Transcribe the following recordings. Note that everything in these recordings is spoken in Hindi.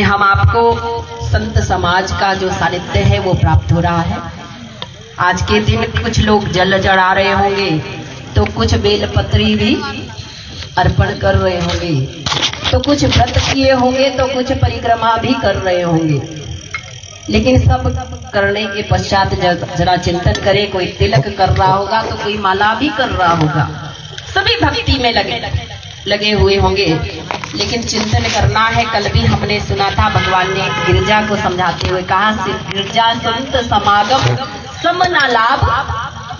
हम आपको संत समाज का जो सानिध्य है वो प्राप्त हो रहा है। आज के दिन कुछ लोग जल चढ़ा रहे होंगे तो कुछ बेलपत्री भी अर्पण कर रहे होंगे, तो कुछ व्रत किए होंगे तो कुछ परिक्रमा भी कर रहे होंगे। लेकिन सब करने के पश्चात जरा चिंतन करें, कोई तिलक कर रहा होगा तो कोई माला भी कर रहा होगा, सभी भक्ति में लगे हुए होंगे। लेकिन चिंतन करना है। कल भी हमने सुना था, भगवान ने गिरजा को समझाते हुए कहा, गिरजा संत समागम समना लाभ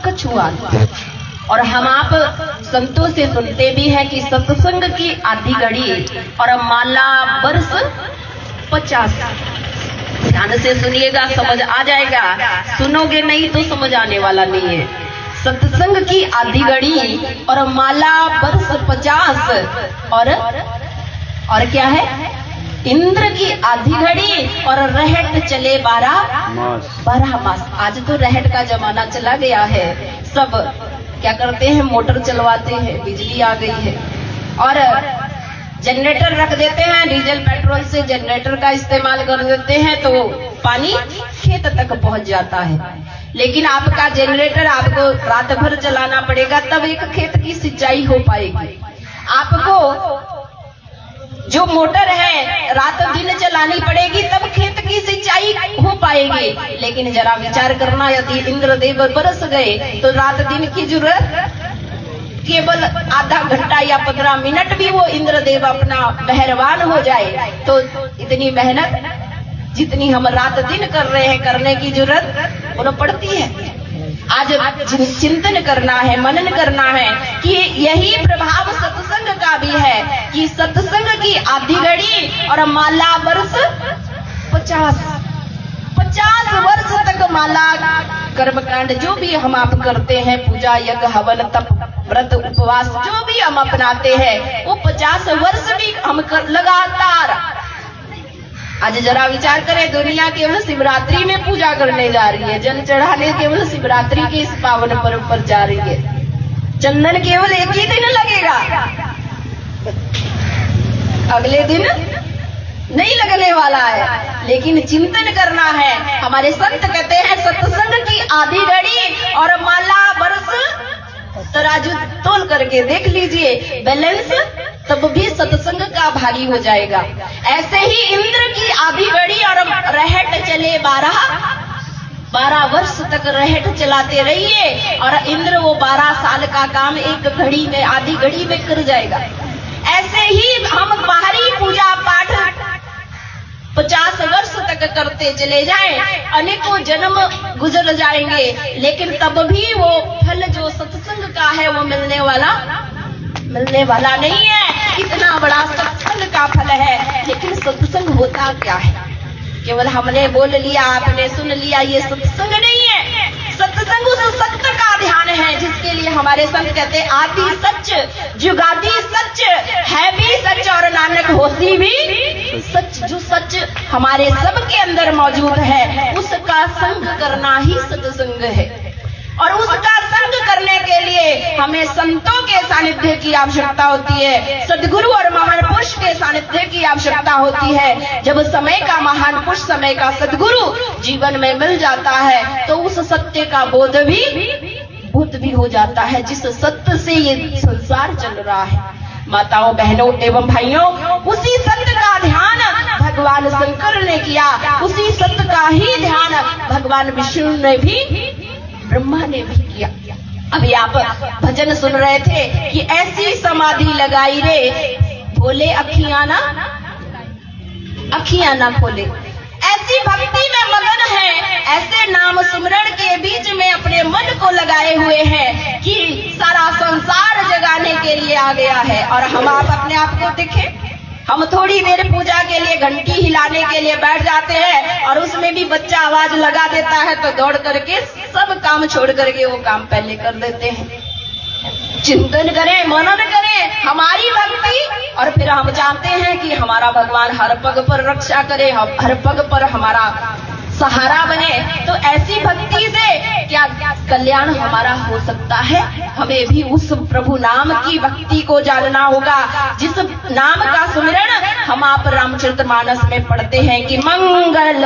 कछुआ। और हम आप संतों से सुनते भी हैं कि सत्संग की आधी घड़ी और माला वर्ष 50। ध्यान से सुनिएगा, समझ आ जाएगा। सुनोगे नहीं तो समझ आने वाला नहीं है। सत्संग की आधी घड़ी और माला वर्ष 50 और क्या है, इंद्र की आधी घड़ी और रहट चले 12 मास। आज तो रहट का जमाना चला गया है। सब क्या करते हैं, मोटर चलवाते हैं, बिजली आ गई है और जनरेटर रख देते हैं, डीजल पेट्रोल से जनरेटर का इस्तेमाल कर देते हैं तो पानी खेत तक पहुंच जाता है। लेकिन आपका जनरेटर आपको रात भर चलाना पड़ेगा, तब एक खेत की सिंचाई हो पाएगी। आपको जो मोटर है रात दिन चलानी पड़ेगी, तब खेत की सिंचाई हो पाएगी। लेकिन जरा विचार करना, यदि इंद्रदेव बरस गए तो रात दिन की जरूरत केवल आधा घंटा या 15 मिनट भी वो इंद्रदेव अपना मेहरबान हो जाए तो इतनी मेहनत जितनी हम रात दिन कर रहे हैं करने की जरूरत उन्हें पड़ती है। आज चिंतन करना है, मनन करना है कि यही प्रभाव सत्संग का भी है कि सत्संग की आधी घड़ी और माला वर्ष 50 वर्ष तक माला कर्मकांड जो भी हम आप करते हैं, पूजा यज्ञ हवन तप व्रत उपवास जो भी हम अपनाते हैं, वो 50 वर्ष भी हम लगातार। आज जरा विचार करें, दुनिया केवल शिवरात्रि में पूजा करने जा रही है, जल चढ़ाने केवल शिवरात्रि के इस पावन पर्व पर जा रही है। चंदन केवल एक ही दिन लगेगा, अगले दिन नहीं लगने वाला है। लेकिन चिंतन करना है। हमारे संत कहते हैं सत्संग की आधी घड़ी और माला वर्ष तराजू तोल करके देख लीजिए, बैलेंस तब भी सत्संग का भारी हो जाएगा। ऐसे ही इंद्र की आधी घड़ी और रहट चले 12 वर्ष तक रहट चलाते रहिए और इंद्र वो 12 साल का काम एक घड़ी में, आधी घड़ी में कर जाएगा। ऐसे ही हम बाहरी पूजा पाठ 50 वर्ष तक करते चले जाएं, अनेकों जन्म गुजर जाएंगे, लेकिन तब भी वो फल जो सत्संग का है वो मिलने वाला नहीं है। इतना बड़ा सत्संग का फल है, लेकिन सत्संग होता क्या है? केवल हमने बोल लिया, आपने सुन लिया, ये सत्संग नहीं है। सत्संग उस सत्य का ध्यान है जिसके लिए हमारे संत कहते हैं आदि सच जुगादि सच है भी सच और नानक होसी भी सच। जो सच हमारे सबके अंदर मौजूद है उसका संग करना ही सत्संग है। और उसका संग करने के लिए हमें संतों के सानिध्य की आवश्यकता होती है, सद्गुरु और महान पुरुष के सानिध्य की आवश्यकता होती है। जब समय का महान पुरुष, समय का सद्गुरु जीवन में मिल जाता है तो उस सत्य का बोध भी हो जाता है जिस सत्य से ये संसार चल रहा है। माताओं, बहनों एवं भाइयों, उसी सत्य का ध्यान भगवान शंकर ने किया, उसी सत्य का ही ध्यान भगवान विष्णु ने भी, ब्रह्मा ने भी किया। अभी आप भजन सुन रहे थे कि ऐसी समाधि लगाई रे भोले अखियां ना खोले। ऐसी भक्ति में मगन है, ऐसे नाम सुमरण के बीच में अपने मन को लगाए हुए हैं कि सारा संसार जगाने के लिए आ गया है। और हम आप अपने आप को देखें, हम थोड़ी देर पूजा के लिए घंटी हिलाने के लिए बैठ जाते हैं और उसमें भी बच्चा आवाज लगा देता है तो दौड़ करके सब काम छोड़ करके वो काम पहले कर देते हैं। चिंतन करें, मनन करें हमारी भक्ति, और फिर हम जानते हैं कि हमारा भगवान हर पग पर रक्षा करे, हर पग पर हमारा सहारा बने। तो ऐसी भक्ति से क्या कल्याण हमारा हो सकता है? हमें भी उस प्रभु नाम की भक्ति को जानना होगा, जिस नाम का सुमिरन हम आप रामचरितमानस में पढ़ते हैं कि मंगल